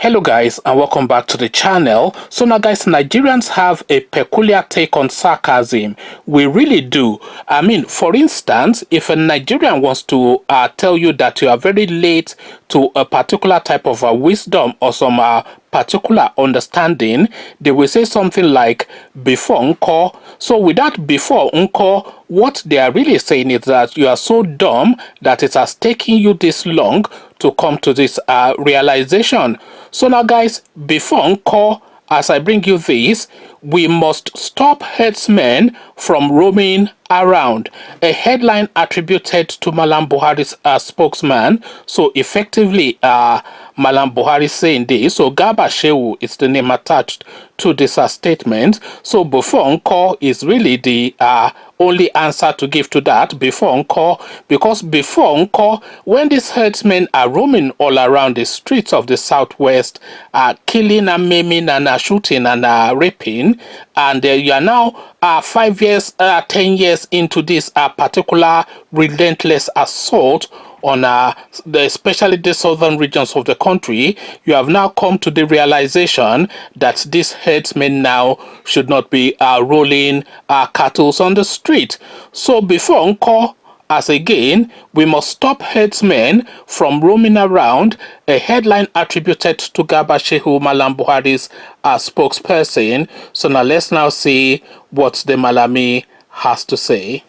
Hello guys, and welcome back to the channel. So now guys, Nigerians have a peculiar take on sarcasm. We really do. I mean, for instance, if a Nigerian wants to tell you that you are very late to a particular type of wisdom or some particular understanding, they will say something like before unko. So without before unko, what they are really saying is that you are so dumb that it has taken you this long to come to this realization. So now guys, before encore, as I bring you this, we must stop herdsmen from roaming around. A headline attributed to Malam Buhari's spokesman. So effectively, Malam Buhari saying this. So Garba Shehu is the name attached to this statement. So before encore is really the only answer to give to that, before encore, because before encore, when these herdsmen are roaming all around the streets of the southwest, killing and maiming and shooting and raping, and you are now 5 years, 10 years into this particular relentless assault on especially the southern regions of the country, you have now come to the realization that these herdsmen now should not be rolling cattle on the street. So before encore, as again, we must stop herdsmen from roaming around, a headline attributed to Garba Shehu, Malam Buhari's spokesperson. So now let's now see what the Malami has to say.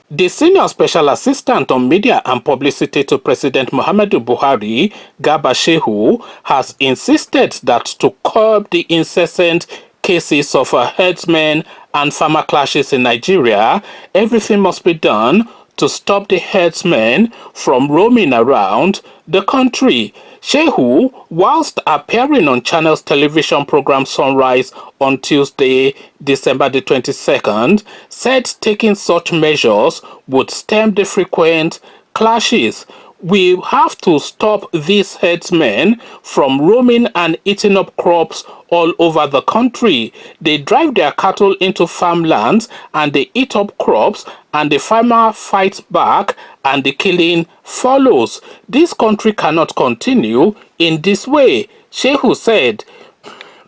The Senior Special Assistant on Media and Publicity to President Muhammadu Buhari, Garba Shehu, has insisted that to curb the incessant cases of herdsmen and farmer clashes in Nigeria, everything must be done to stop the herdsmen from roaming around the country. Shehu, whilst appearing on Channel's television program Sunrise on Tuesday, December the 22nd, said taking such measures would stem the frequent clashes. We have to stop these herdsmen from roaming and eating up crops all over the country. They drive their cattle into farmlands and they eat up crops, and the farmer fights back and the killing follows. This country cannot continue in this way, Shehu said.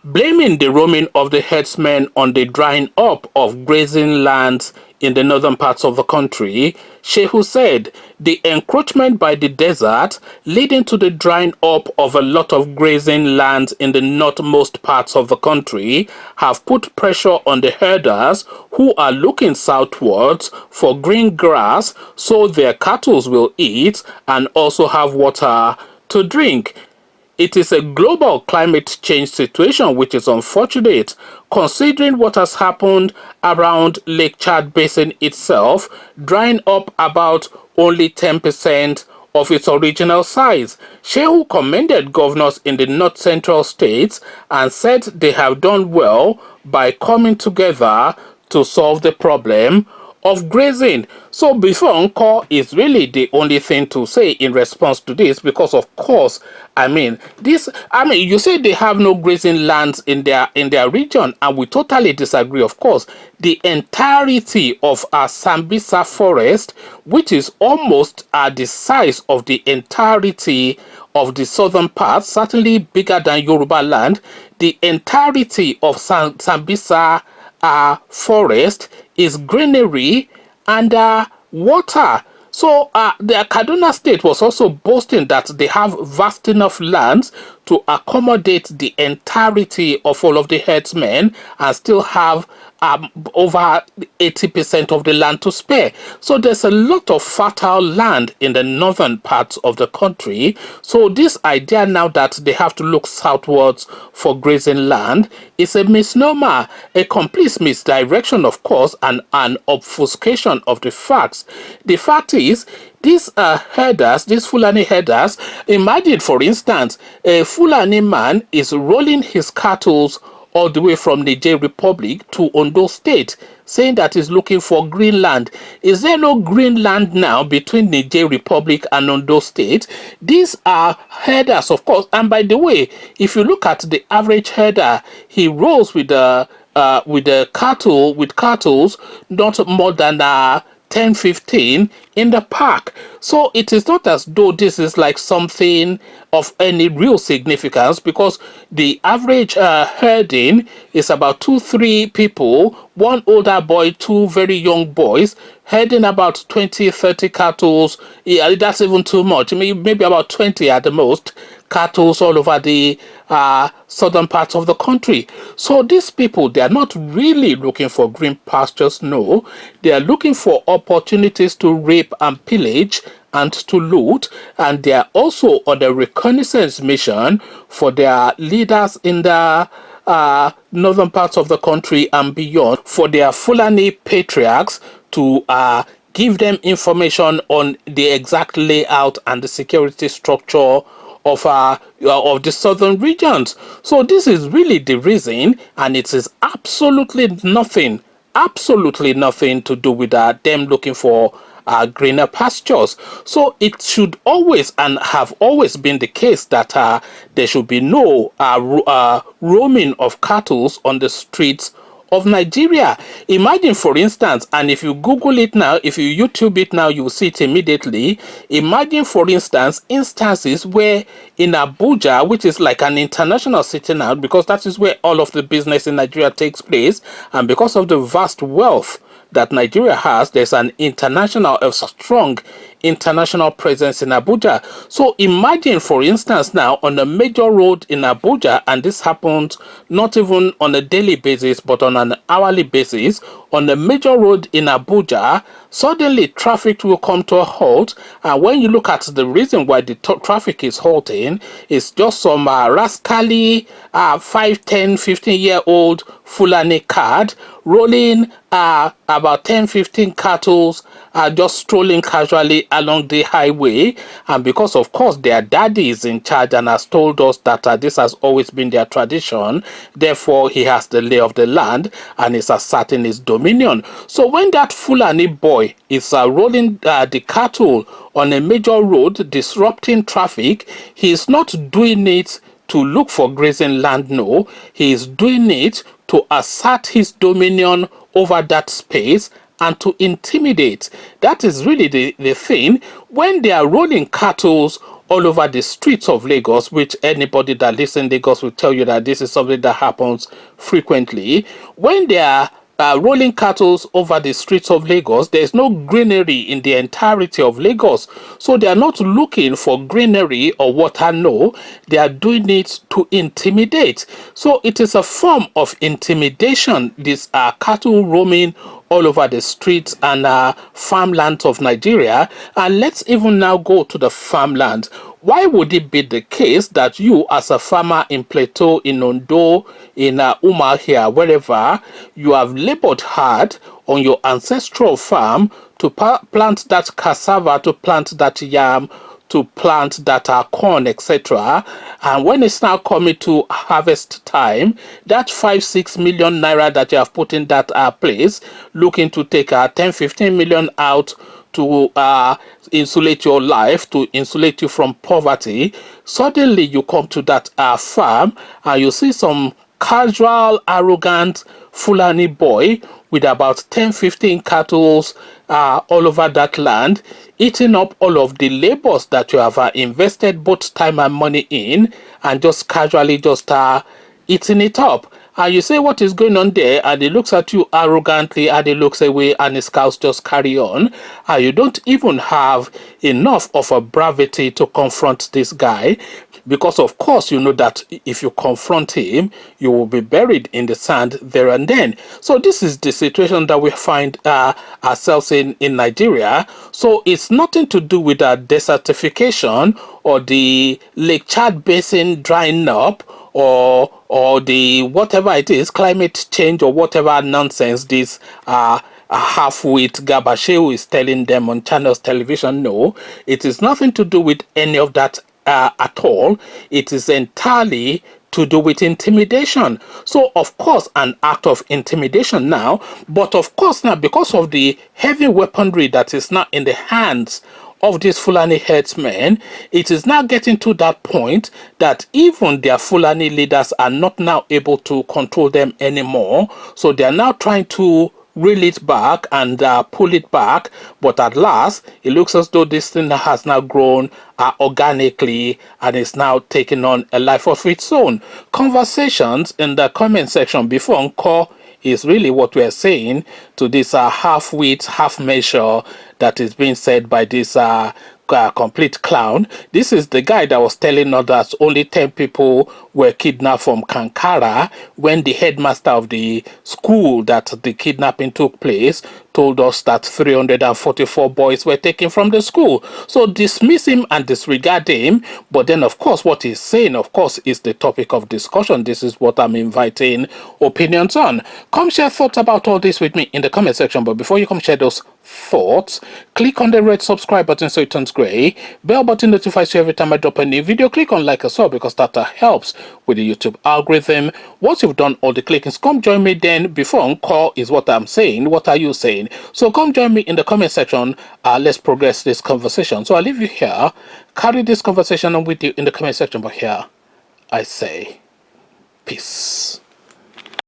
Blaming the roaming of the herdsmen on the drying up of grazing lands in the northern parts of the country, Shehu said the encroachment by the desert leading to the drying up of a lot of grazing lands in the northmost parts of the country have put pressure on the herders who are looking southwards for green grass so their cattle will eat and also have water to drink. It is a global climate change situation which is unfortunate, considering what has happened around Lake Chad Basin itself, drying up about only 10% of its original size. Shehu commended governors in the north central states and said they have done well by coming together to solve the problem of grazing. So before encore is really the only thing to say in response to this, because of course, you say they have no grazing lands in their region, and we totally disagree. Of course, the entirety of our Sambisa forest, which is almost the size of the entirety of the southern part, certainly bigger than Yoruba land, the entirety of Sambisa forest is greenery and water. So the Kaduna state was also boasting that they have vast enough lands to accommodate the entirety of all of the herdsmen and still have over 80% of the land to spare. So there's a lot of fertile land in the northern parts of the country. So this idea now that they have to look southwards for grazing land is a misnomer, a complete misdirection, of course, and an obfuscation of the facts. The fact is, these herders, these Fulani herders, imagine, for instance, a Fulani man is rolling his cattle all the way from Niger Republic to Ondo State, saying that he's looking for green land. Is there no green land now between Niger Republic and Ondo State? These are herders, of course. And by the way, if you look at the average herder, he rolls with the cattle not more than 10:15 in the park. So it is not as though this is like something of any real significance, because the average herding is about 2-3 people, one older boy, two very young boys, herding about 20-30 cattle. Yeah, that's even too much. Maybe about 20 at the most cattle all over the southern parts of the country. So these people, they are not really looking for green pastures. No, they are looking for opportunities to rape and pillage and to loot, and they are also on a reconnaissance mission for their leaders in the northern parts of the country and beyond, for their Fulani patriarchs to give them information on the exact layout and the security structure of the southern regions. So this is really the reason, and it is absolutely nothing to do with them looking for greener pastures. So it should always and have always been the case that there should be no roaming of cattle on the streets of Nigeria. Imagine, for instance, and if you Google it now, if you YouTube it now, you will see it immediately. Imagine, for instance, instances where in Abuja, which is like an international city now, because that is where all of the business in Nigeria takes place, and because of the vast wealth that Nigeria has, there's an a strong international presence in Abuja. So imagine, for instance, now on a major road in Abuja, and this happens not even on a daily basis, but on an hourly basis, on a major road in Abuja, suddenly traffic will come to a halt. And when you look at the reason why the traffic is halting, it's just some rascally 5, 10, 15-year-old Fulani card rolling about 10-15 cattle just strolling casually along the highway. And because of course their daddy is in charge and has told us that this has always been their tradition, therefore he has the lay of the land and is asserting his dominion. So when that Fulani boy is rolling the cattle on a major road, disrupting traffic, he is not doing it to look for grazing land. No, he is doing it to assert his dominion over that space and to intimidate. That is really the thing. When they are rolling cattle all over the streets of Lagos, which anybody that lives in Lagos will tell you that this is something that happens frequently. When they are rolling cattle over the streets of Lagos, there is no greenery in the entirety of Lagos. So they are not looking for greenery or water. No, they are doing it to intimidate. So it is a form of intimidation, these cattle roaming all over the streets and farmlands of Nigeria. And let's even now go to the farmland. Why would it be the case that you, as a farmer in Plateau, in Ondo, in Umahia, wherever, you have labored hard on your ancestral farm to plant that cassava, to plant that yam, to plant that corn, etc., and when it's now coming to harvest time, that 5-6 million naira that you have put in that place, looking to take 10-15 million out to insulate your life, to insulate you from poverty, suddenly you come to that farm and you see some casual, arrogant Fulani boy with about 10-15 cattle all over that land, eating up all of the labors that you have invested both time and money in, and just casually just eating it up. And you say, what is going on there? And he looks at you arrogantly and he looks away and his cows just carry on. And you don't even have enough of a bravity to confront this guy, because of course you know that if you confront him, you will be buried in the sand there and then. So this is the situation that we find ourselves in Nigeria. So it's nothing to do with desertification or the Lake Chad Basin drying up, or the whatever it is, climate change or whatever nonsense this half-wit Gabashew is telling them on Channels Television. No, it is nothing to do with any of that at all. It is entirely to do with intimidation. So of course an act of intimidation now, but of course now, because of the heavy weaponry that is now in the hands of these Fulani herdsmen, it is now getting to that point that even their Fulani leaders are not now able to control them anymore. So they are now trying to reel it back and pull it back, but at last it looks as though this thing has now grown organically and is now taking on a life of its own. Conversations in the comment section before encore is really what we're saying to this half wit, half measure that is being said by this complete clown. This is the guy that was telling us that only 10 people were kidnapped from Kankara when the headmaster of the school that the kidnapping took place told us that 344 boys were taken from the school. So dismiss him and disregard him. But then, of course, what he's saying, of course, is the topic of discussion. This is what I'm inviting opinions on. Come share thoughts about all this with me in the comment section. But before you come share those thoughts, click on the red subscribe button so it turns gray. Bell button notifies you every time I drop a new video. Click on like as well because that helps with the YouTube algorithm. Once you've done all the clickings, come join me then. Before encore is what I'm saying. What are you saying? So come join me in the comment section. Let's progress this conversation. So I'll leave you here. Carry this conversation on with you in the comment section. But here I say peace.